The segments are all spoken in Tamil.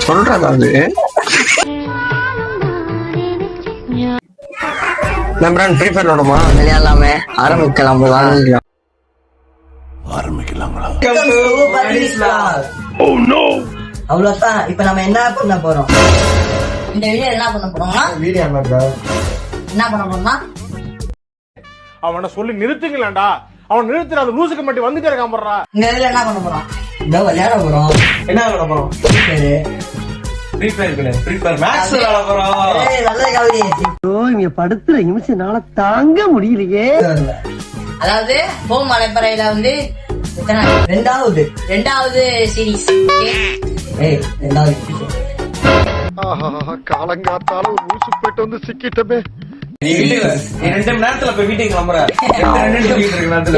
சொல்றதா அது நம்பரான் ஃப்ரீ ஃபயர் விடமா விளையாடலாமே ஆரம்பிக்கலாம் ஆரம்பிக்கலாங்களா? அவ்வளவுதான். இப்ப நம்ம என்ன பண்ண போறோம்? இந்த வீடியோ என்ன பண்ண போறோம்னா என்ன பண்ண போறோம்னா அவனை சொல்லி நிறுத்துங்களேன்டா. அவன் நிறுத்துற அந்த லூசுக்கு மட்டும் வந்துட்டே இருக்கான் போடுறா. இந்த வீடியோ என்ன பண்ண போறோம்? இந்த விளையாட போறோம். என்ன விளையாட போறோம்? ஃப்ரீ ஃபயர் கிடையாது, ஃப்ரீ ஃபயர் மேக்ஸ் விளையாட போறோம். நல்ல கவிதை. இங்க படுத்துற நிமிஷம்னால தாங்க முடியலையே. அதாவது ஹோம் மலைப்பறையில வந்து ரெண்டாவது சீரீஸ். காலங்காத்தால ஒரு ஊசு போயிட்டு வந்து சிக்கிட்டமே. 2 மணி நேரத்துல போய் வீட்டுக்கு கிளம்புற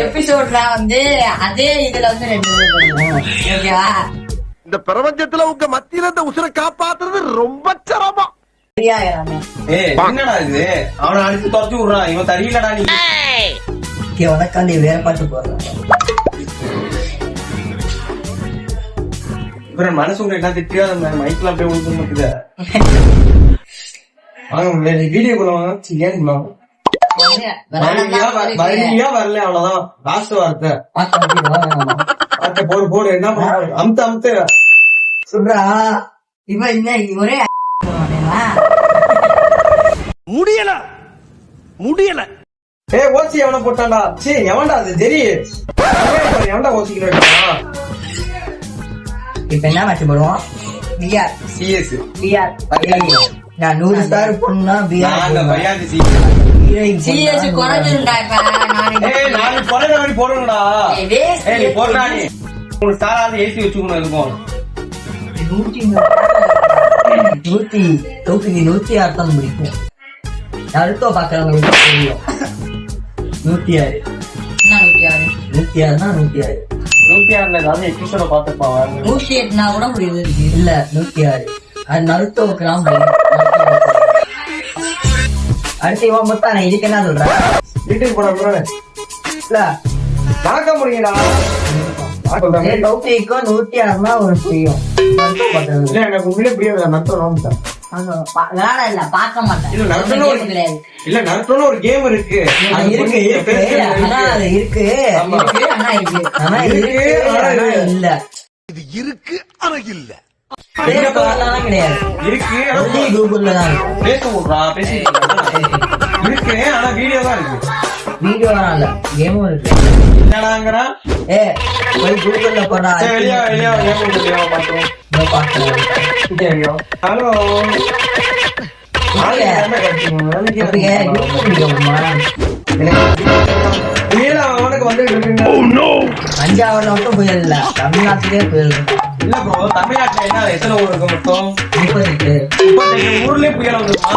எபிசோட்ல வந்து அதே இதுல வந்து 2 பண்ணுவோம். ஓகேவா? இந்த பிரபஞ்சத்துல உங்க மத்தியில இந்த உசுரை காப்பாத்துறது ரொம்ப சிரமம். என்னடா இது? அவனை அடிச்சு துரத்தி விடுறான். இவன் தரியலடா. நீ உனக்காண்டி வேற பாட்டு போடுறான். மனசு உங்களுக்கு என்ன திட்டியாத மைக்ல அப்படியே உழுது மாட்டுத. வாங்க வீடியோக்குள்ள வாங்க. வரலையா வரல அவ்வளவுதான். லாஸ்ட் வார்த்தை போடு என்ன பண்ண அமுத்து சொல்றா. இவன் என்ன ஒரே முடியல. ஓசி எவனை போட்டான்டா? சீ எவன்டா அது? ஜெரி எவன்டா ஓசிக்கிறா? இப்ப என்ன மேட்ச் போடுவோம்? BR CS BR. நான் 100 ஸ்டார் போடணும்னா பிஆர் சிஎஸ் குறைஞ்சிருந்தா இப்ப நான் குறைஞ்ச மாதிரி போடணும்டா. நீ போடுறா. நீ 3 ஸ்டார் ஆகுது ஏசி வச்சுக்கணும். இருக்கும் 106 தான் முடிக்கும். அடுத்த பாக்குறவங்களுக்கு தெரியும். 106 106 106 எபிசோட பாத்துப்பாங்க. 108 கூட முடியுது. இல்ல 106 அது நருத்தோவுக்குலாம் அடுத்து இவன் மொத்தம். இதுக்கு என்ன சொல்றேன்? வீட்டுக்கு போன இல்ல பார்க்க முடியுடா. டவுட்டிக்கும் 106 ஒரு புரியும். இல்ல எனக்கு உண்மையிலே புரியாது. நர்த்தம் இல்ல பார்க்க மாட்டேன். இல்ல நர்த்தம்னு ஒரு கேம் இருக்கு. இல்ல இது இருக்கு ஆனா இல்ல கிடையாது. இருக்கு கூகுள்ல தான் பேச விடுறா. இருக்கு ஆனா வீடியோ தான் இருக்கு. வீடியோ இல்ல கேமும் இருக்கு. என்னடாங்கறா? கூகுள்ல போடா. வெளியா பாத்துறோம். ஹலோ அவனுக்கு வந்து 5ஆவது மட்டும் புயல் இல்ல, தமிழ்நாட்டிலே புயல் இருக்கு. இல்ல ப்ரோ, தமிழ்நாட்டுல என்ன எத்தனை ஊர் இருக்கு மொத்தம்? 38 ஊர்லயே புயல் வந்துருமா?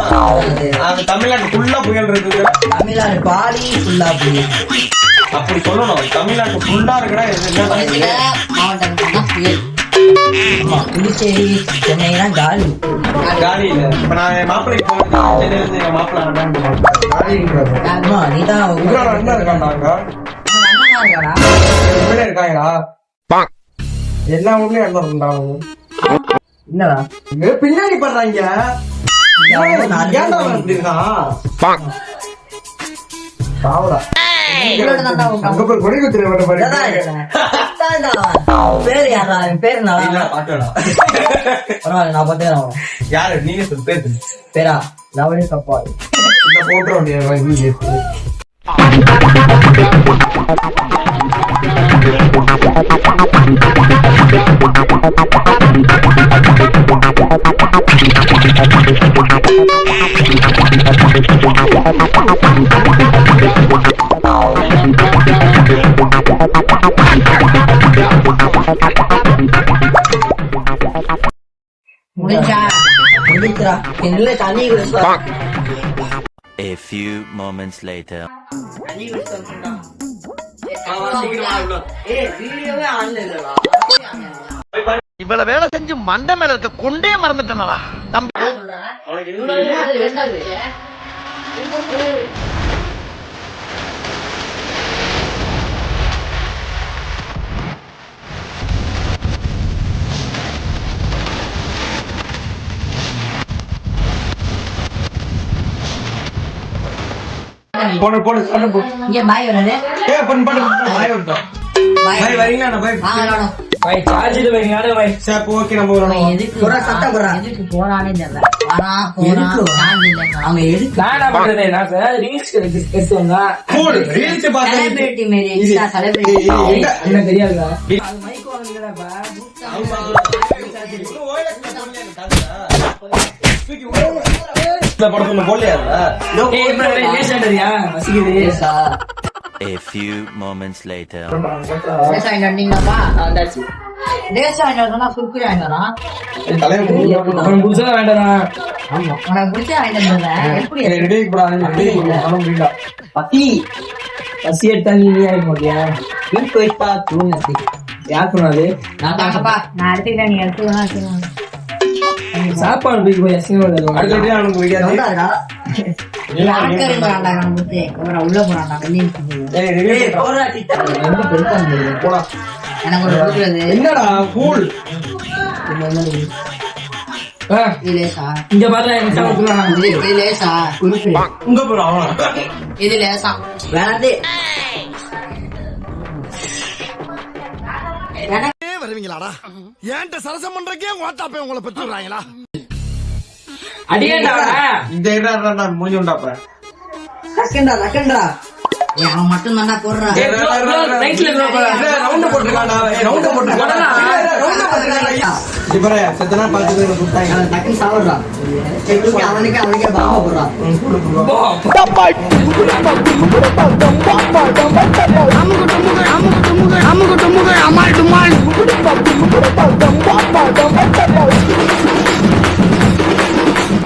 அது தமிழ்நாட்டு ஃபுல்லா புயல் இருக்கு. தமிழ்நாடு பாடி ஃபுல்லா புயல். அப்படி சொல்லணும். தமிழ்நாட்டு ஃபுல்லா இருக்குன்னா மாவட்டம் புயல். புதுச்சேரி சென்னைனா காலி காலி இல்ல. இப்ப நான் மாப்பிள்ளைக்கு போனேன். சென்னையில இருந்து எங்க மாப்பிள்ளை இருக்காங்களா? எல்லா ஊர்லயும் இருந்தாங்க. என்னடா பின்னாடி பண்றாங்க. யாரு நீங்க சொல்லு பேரு. பேரா லவணி கப்பா. இந்த போட்டோ முடிச்சா என்ன தண்ணி குடிச்சா. A few moments later. இவ்வளவு வேலை செஞ்சு மண்டை மேல இருக்க கொண்டே மறந்துட்டேனடா தம்பி. போடு போடு பண்ணு போ இங்க பாய் வருது பண்ணு பண்ணு பாய் வரட்டும் பாய் வரீங்களா பாய் வாங்க விளையாடும் பாய் சார்ஜ் வைங்க பாய் சரி ஓகே நம்ம வரணும் எதுக்கு போடா, சத்தம் போடுறா. எதுக்கு போறானே தெரியல வரான் போறான் எதுக்கு? சார்ஜ் இல்லைங்க அவங்க எதுக்கு நான் என்ன பண்றது நான் சார் ரீல்ஸ் எடுத்து வந்தா கூல் ரீல்ஸ் பாத்து செலிபிரிட்டி மாரி எக்ஸ்ட்ரா செலிபிரிட்டி என்ன தெரியாதுடா அது மைக் வாங்குறடா படத்துல போடலையா ஏய் ப்ரோ லேசண்டரியா வசிக்குது A few moments later. Days ஆயிட்டு வந்தீங்களாப்பா ஆண்டாச்சு டேஸ் ஆயிட்டு வந்தா குறுக்குறி ஆயிட்டு வரான் அவன் புதுசா வேண்டாம் ஆமா உனக்கு பிடிச்ச ஆயிட்டு வந்தேன் எப்படி ரெடி போடா பத்தி பசி எடுத்தா நீ ஆயிட மாட்டியா வீட்டு போயிட்டா தூங்க யார் சொன்னாது நான் தாங்கப்பா நான் எடுத்துக்கிட்டேன் நீ எடுத்துக்கலாம் சாப்பாடு போய் போய் அசிங்கம் அடுத்த அவனுக்கு வைக்காது உள்ள போறான்டா வெளியே போடா எனக்கு ஒரு கொடுக்குறது என்னடா கூல் இது லேசா இங்க பார்த்தா எனக்கு இது லேசா குறுக்கு உங்க போறா அவன் இது லேசா வேணாது வருவீங்களாடா ஏன்ட்ட சரசம் பண்றக்கே ஓட்டாப்பே உங்களை பெற்றுறாங்களா அடியேண்டா இந்த இடா மூஞ்சி உண்டாப்ப லக்கண்டா அவன் மட்டும் தான்டா போடுறான் ரைட்ல ரவுண்ட் போட்டுருக்காடா ரவுண்ட் போட்டுருக்காடா ரவுண்ட் போட்டுருக்காடா இப்ப செத்தனா பாத்து கூப்பிட்டாங்க டக்கு சாவறான் அவனுக்கு பாவ போடுறான்